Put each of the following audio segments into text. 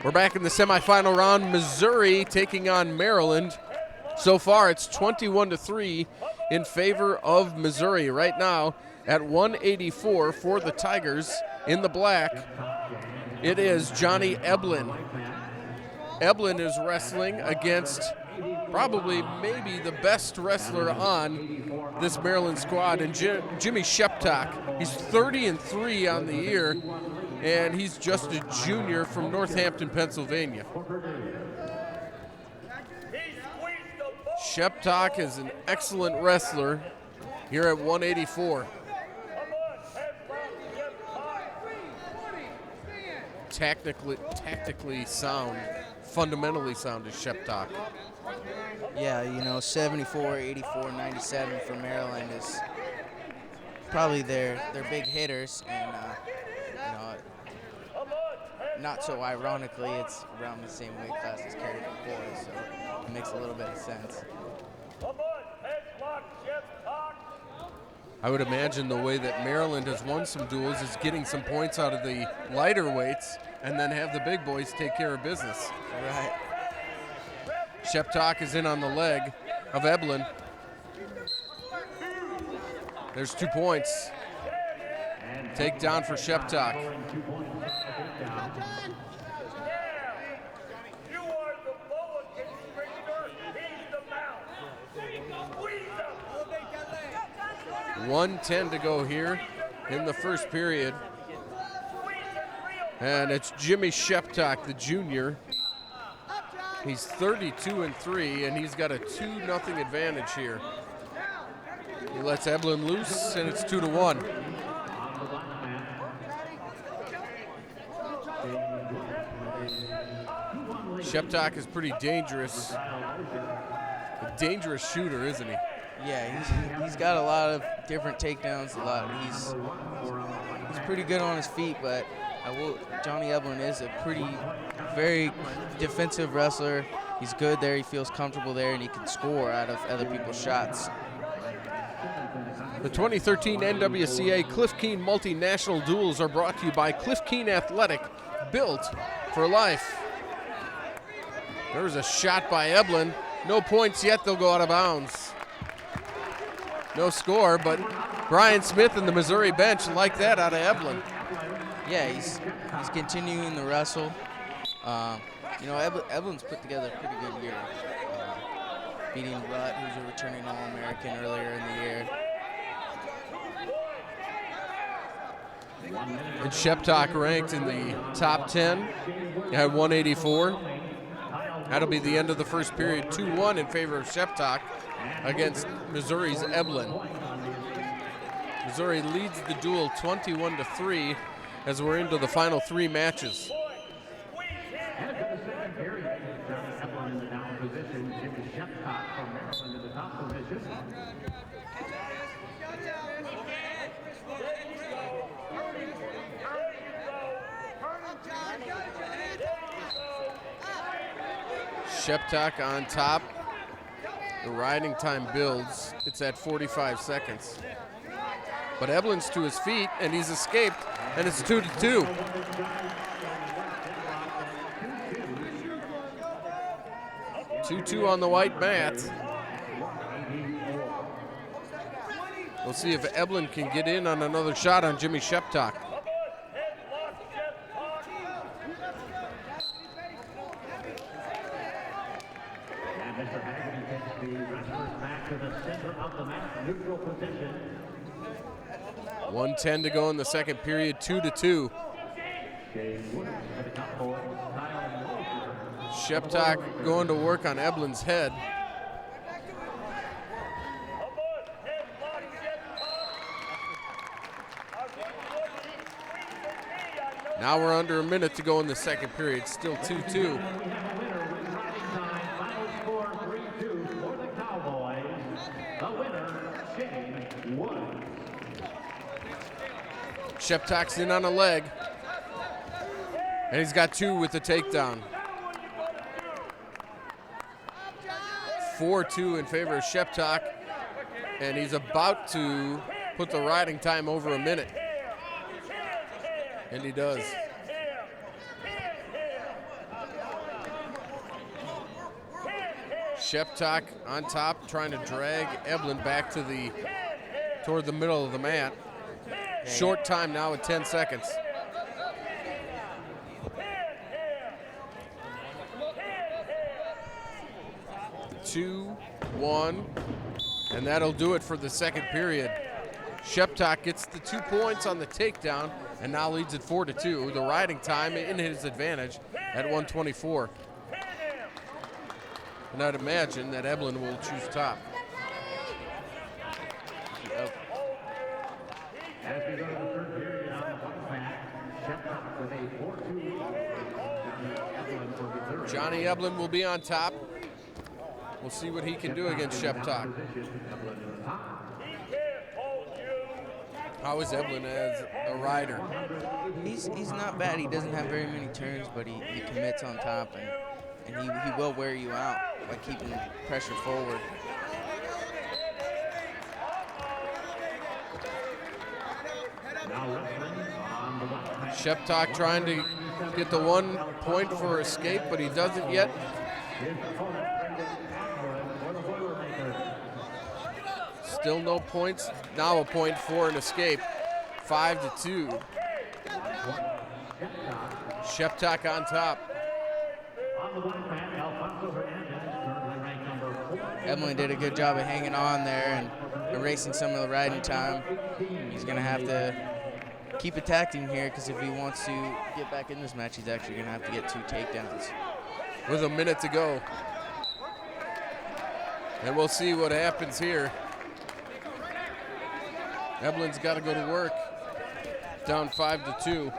We're back in the semifinal round. Missouri taking on Maryland. So far, it's 21-3 in favor of Missouri. Right now, at 184 for the Tigers in the black, it is Johnny Eblen. Eblen is wrestling against probably maybe the best wrestler on this Maryland squad, and Jimmy Sheptock. He's 30-3 on the year, and he's just a junior from Northampton, Pennsylvania. Sheptock is an excellent wrestler here at 184. Tactically sound, fundamentally sound is Sheptock. Yeah, you know, 74, 84, 97 for Maryland is probably their big hitters, and you know, not so ironically, it's around the same weight class as Carrie McCoy, so it makes a little bit of sense. I would imagine the way that Maryland has won some duels is getting some points out of the lighter weights and then have the big boys take care of business. Right. Sheptock is in on the leg of Eblen. There's 2 points. Takedown for Sheptock. You are the bullet constrictor. He's the mouth. Squeeze him. 1:10 to go here in the first period. And it's Jimmy Sheptock, the junior. He's 32-3, and he's got a 2-0 advantage here. He lets Eblen loose, and it's 2-1. Sheptock is pretty dangerous. A dangerous shooter, isn't he? Yeah, he's got a lot of different takedowns. He's pretty good on his feet, but Johnny Eblen is a very defensive wrestler. He's good there. He feels comfortable there, and he can score out of other people's shots. The 2013 NWCA Cliff Keen Multinational Duels are brought to you by Cliff Keen Athletic, built for life. There was a shot by Eblen. No points yet. They'll go out of bounds. No score, but Brian Smith and the Missouri bench like that out of Eblen. Yeah, he's continuing the wrestle. You know, Eblen's put together a pretty good year. Beating Rutt, who's a returning All-American earlier in the year. And Sheptock ranked in the top 10 at 184. That'll be the end of the first period, 2-1 in favor of Sheptock against Missouri's Eblen. Missouri leads the duel 21-3 as we're into the final 3 matches. Sheptock on top. The riding time builds. It's at 45 seconds. But Eblen's to his feet, and he's escaped, and it's 2-2. Two on the white mat. We'll see if Eblen can get in on another shot on Jimmy Sheptock. .110 to go in the second period, 2-2. Sheptock going to work on Eblen's head. Now we're under a minute to go in the second period, still 2-2. Sheptock's in on a leg, and he's got 2 with the takedown. 4-2 in favor of Sheptock, and he's about to put the riding time over a minute. And he does. Sheptock on top, trying to drag Eblen back to toward the middle of the mat. Short time now with 10 seconds. 2-1, and that'll do it for the second period. Sheptock gets the 2 points on the takedown and now leads it 4-2. The riding time in his advantage at 1:24. And I'd imagine that Eblen will choose top. As we go to the third period on the one mat, Sheptock with a 4-2. Johnny Eblen will be on top. We'll see what he can do against Sheptock. How is Eblen as a rider? He's not bad. He doesn't have very many turns, but he commits on top, and he will wear you out by keeping pressure forward. Sheptock trying to get the 1 point for escape, but he doesn't yet. Still no points. Now a point for an escape. 5-2. Sheptock on top. Eblen did a good job of hanging on there and erasing some of the riding time. He's going to have to keep attacking here, because if he wants to get back in this match, he's actually going to have to get 2 takedowns. With a minute to go. And we'll see what happens here. Eblen's got to go to work. Down 5-2.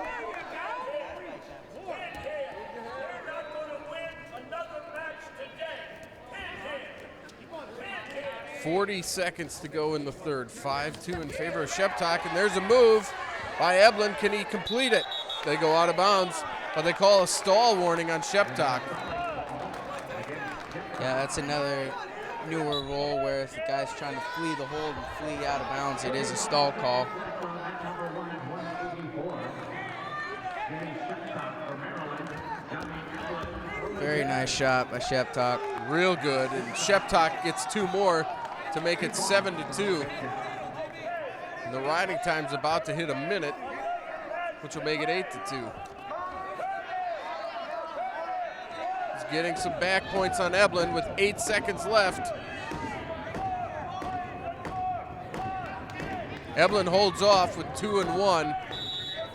40 seconds to go in the third. 5-2 in favor of Sheptock, and there's a move by Eblen. Can he complete it? They go out of bounds, but they call a stall warning on Sheptock. Yeah, that's another newer rule where if the guy's trying to flee the hold and flee out of bounds, it is a stall call. Very nice shot by Sheptock. Real good, and Sheptock gets 2 more to make it 7-2. And the riding time's about to hit a minute, which will make it 8-2. He's getting some back points on Eblen with 8 seconds left. Eblen holds off with 2 and 1.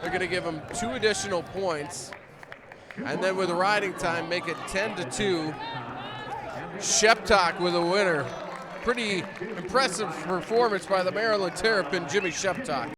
They're going to give him 2 additional points. And then with riding time, make it 10-2. Sheptock with a winner. Pretty impressive performance by the Maryland Terrapin, Jimmy Sheptock.